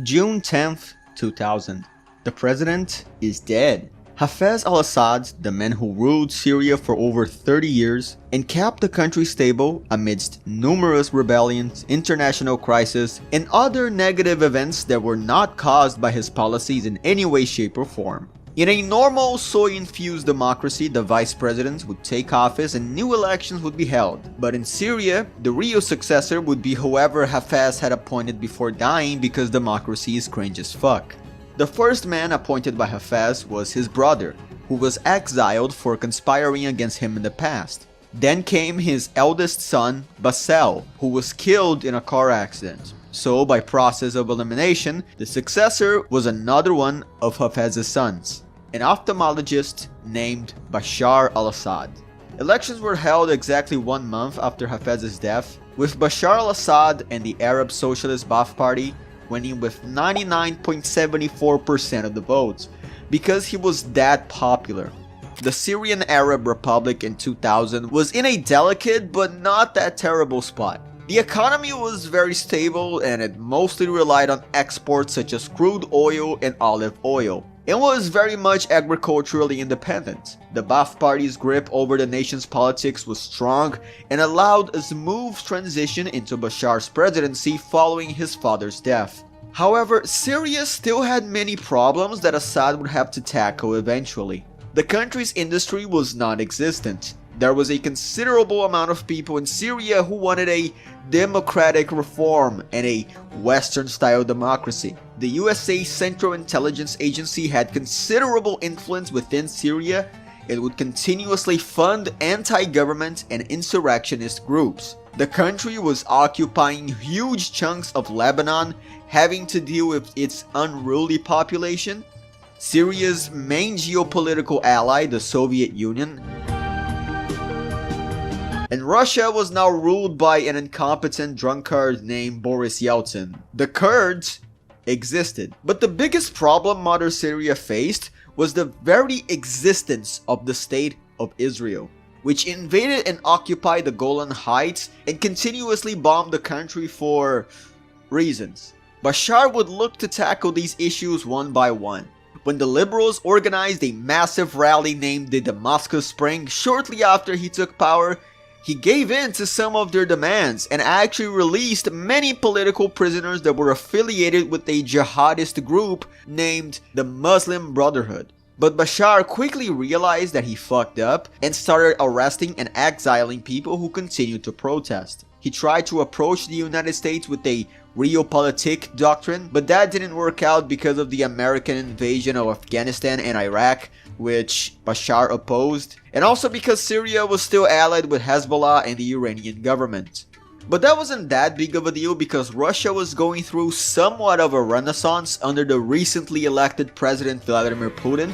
June 10th, 2000. The president is dead. Hafez al-Assad, the man who ruled Syria for over 30 years and kept the country stable amidst numerous rebellions, international crises, and other negative events that were not caused by his policies in any way, shape, or form. In a normal soy-infused democracy, the vice president would take office and new elections would be held. But in Syria, the real successor would be whoever Hafez had appointed before dying, because democracy is cringe as fuck. The first man appointed by Hafez was his brother, who was exiled for conspiring against him in the past. Then came his eldest son, Bashar, who was killed in a car accident. So, by process of elimination, the successor was another one of Hafez's sons, an ophthalmologist named Bashar al-Assad. Elections were held exactly 1 month after Hafez's death, with Bashar al-Assad and the Arab Socialist Ba'ath Party winning with 99.74% of the votes, because he was that popular. The Syrian Arab Republic in 2000 was in a delicate but not that terrible spot. The economy was very stable and it mostly relied on exports such as crude oil and olive oil. It was very much agriculturally independent. The Ba'ath Party's grip over the nation's politics was strong and allowed a smooth transition into Bashar's presidency following his father's death. However, Syria still had many problems that Assad would have to tackle eventually. The country's industry was non-existent. There was a considerable amount of people in Syria who wanted a democratic reform and a Western-style democracy. The USA Central Intelligence Agency had considerable influence within Syria and would continuously fund anti-government and insurrectionist groups. The country was occupying huge chunks of Lebanon, having to deal with its unruly population. Syria's main geopolitical ally, the Soviet Union, and Russia was now ruled by an incompetent drunkard named Boris Yeltsin. The Kurds existed, but the biggest problem modern Syria faced was the very existence of the State of Israel, which invaded and occupied the Golan Heights and continuously bombed the country for reasons. Bashar would look to tackle these issues one by one. When the liberals organized a massive rally named the Damascus Spring shortly after he took power, he gave in to some of their demands and actually released many political prisoners that were affiliated with a jihadist group named the Muslim Brotherhood. But Bashar quickly realized that he fucked up and started arresting and exiling people who continued to protest. He tried to approach the United States with a realpolitik doctrine, but that didn't work out because of the American invasion of Afghanistan and Iraq, which Bashar opposed, and also because Syria was still allied with Hezbollah and the Iranian government. But that wasn't that big of a deal because Russia was going through somewhat of a renaissance under the recently elected President Vladimir Putin,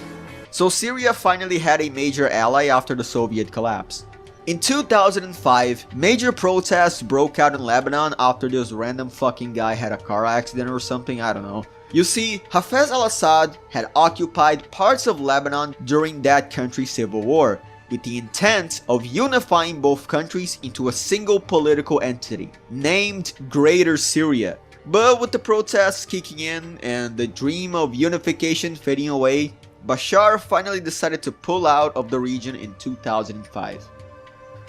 so Syria finally had a major ally after the Soviet collapse. In 2005, major protests broke out in Lebanon after this random fucking guy had a car accident or something, I don't know. You see, Hafez al-Assad had occupied parts of Lebanon during that country's civil war, with the intent of unifying both countries into a single political entity, named Greater Syria. But with the protests kicking in and the dream of unification fading away, Bashar finally decided to pull out of the region in 2005.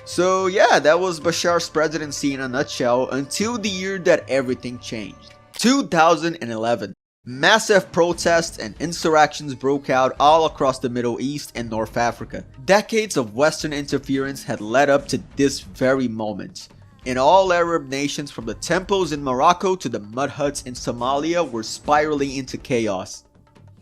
So yeah, that was Bashar's presidency in a nutshell until the year that everything changed. 2011. Massive protests and insurrections broke out all across the Middle East and North Africa. Decades of Western interference had led up to this very moment. And all Arab nations from the temples in Morocco to the mud huts in Somalia were spiraling into chaos.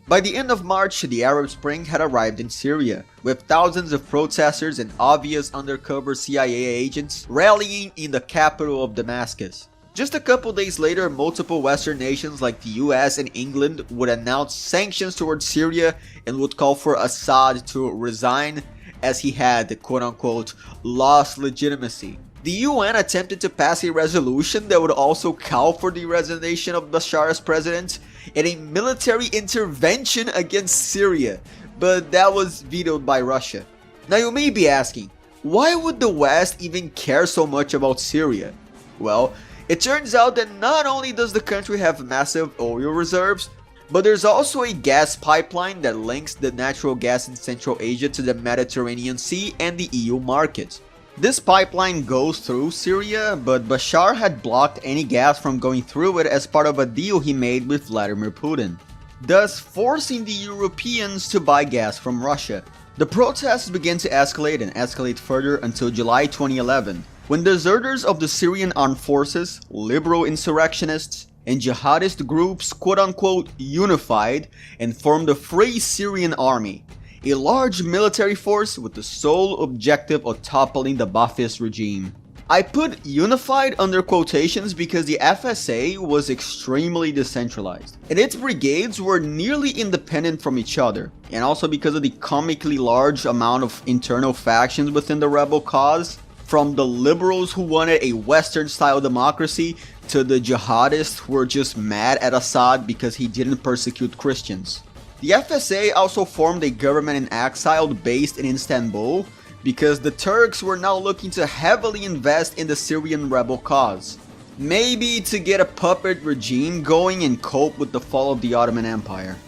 By the end of March, the Arab Spring had arrived in Syria, with thousands of protesters and obvious undercover CIA agents rallying in the capital of Damascus. Just a couple days later, multiple Western nations like the US and England would announce sanctions towards Syria and would call for Assad to resign, as he had quote-unquote lost legitimacy. The UN attempted to pass a resolution that would also call for the resignation of Bashar as president and a military intervention against Syria, but that was vetoed by Russia. Now you may be asking, why would the West even care so much about Syria? Well, It turns out that not only does the country have massive oil reserves, but there's also a gas pipeline that links the natural gas in Central Asia to the Mediterranean Sea and the EU market. This pipeline goes through Syria, but Bashar had blocked any gas from going through it as part of a deal he made with Vladimir Putin, thus forcing the Europeans to buy gas from Russia. The protests began to escalate and escalate further until July 2011, when deserters of the Syrian armed forces, liberal insurrectionists, and jihadist groups quote-unquote unified and formed the Free Syrian Army, a large military force with the sole objective of toppling the Ba'athist regime. I put unified under quotations because the FSA was extremely decentralized, and its brigades were nearly independent from each other, and also because of the comically large amount of internal factions within the rebel cause, from the liberals who wanted a Western-style democracy to the jihadists who were just mad at Assad because he didn't persecute Christians. The FSA also formed a government in exile based in Istanbul because the Turks were now looking to heavily invest in the Syrian rebel cause, maybe to get a puppet regime going and cope with the fall of the Ottoman Empire.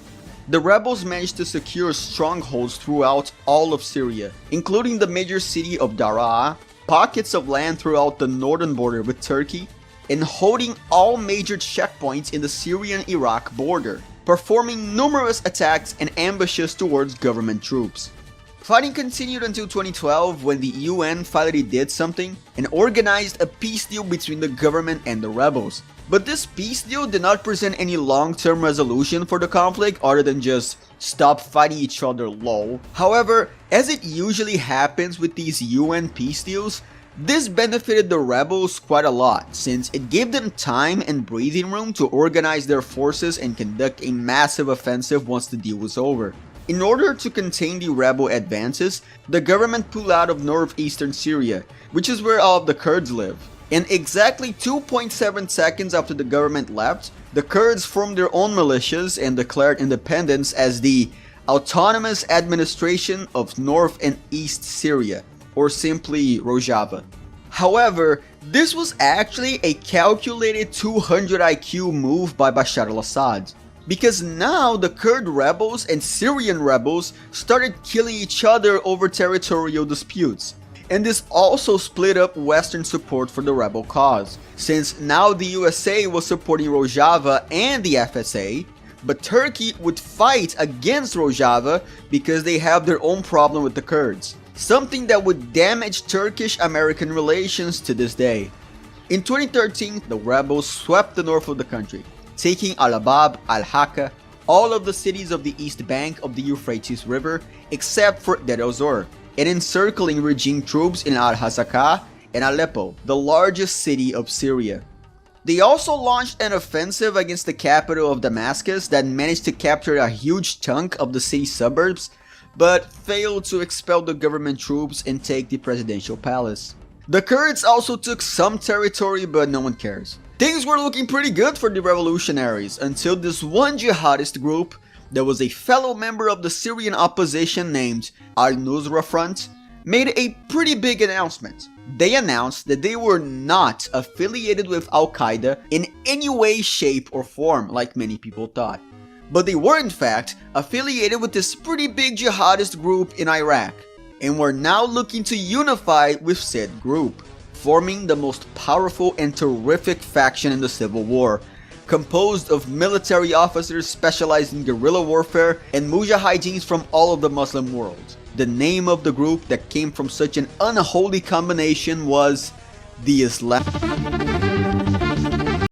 The rebels managed to secure strongholds throughout all of Syria, including the major city of Daraa, pockets of land throughout the northern border with Turkey, and holding all major checkpoints in the Syrian-Iraq border, performing numerous attacks and ambushes towards government troops. Fighting continued until 2012 when the UN finally did something and organized a peace deal between the government and the rebels. But this peace deal did not present any long-term resolution for the conflict other than just stop fighting each other lol. However, as it usually happens with these UN peace deals, this benefited the rebels quite a lot since it gave them time and breathing room to organize their forces and conduct a massive offensive once the deal was over. In order to contain the rebel advances, the government pulled out of northeastern Syria, which is where all of the Kurds live. And exactly 2.7 seconds after the government left, the Kurds formed their own militias and declared independence as the Autonomous Administration of North and East Syria, or simply Rojava. However, this was actually a calculated 200 IQ move by Bashar al-Assad, because now the Kurd rebels and Syrian rebels started killing each other over territorial disputes. And this also split up Western support for the rebel cause, since now the USA was supporting Rojava and the FSA, but Turkey would fight against Rojava because they have their own problem with the Kurds, something that would damage Turkish-American relations to this day. In 2013, the rebels swept the north of the country, taking Al-Abab, Al-Hakka, all of the cities of the east bank of the Euphrates River except for Deir el-Zor, and encircling regime troops in Al-Hasakah and Aleppo, the largest city of Syria. They also launched an offensive against the capital of Damascus that managed to capture a huge chunk of the city's suburbs, but failed to expel the government troops and take the presidential palace. The Kurds also took some territory, but no one cares. Things were looking pretty good for the revolutionaries until this one jihadist group that was a fellow member of the Syrian opposition named Al-Nusra Front made a pretty big announcement. They announced that they were not affiliated with Al-Qaeda in any way, shape or form like many people thought, but they were in fact affiliated with this pretty big jihadist group in Iraq, and were now looking to unify with said group, forming the most powerful and terrific faction in the civil war, composed of military officers specialized in guerrilla warfare and mujahideens from all of the Muslim world. The name of the group that came from such an unholy combination was the Islam.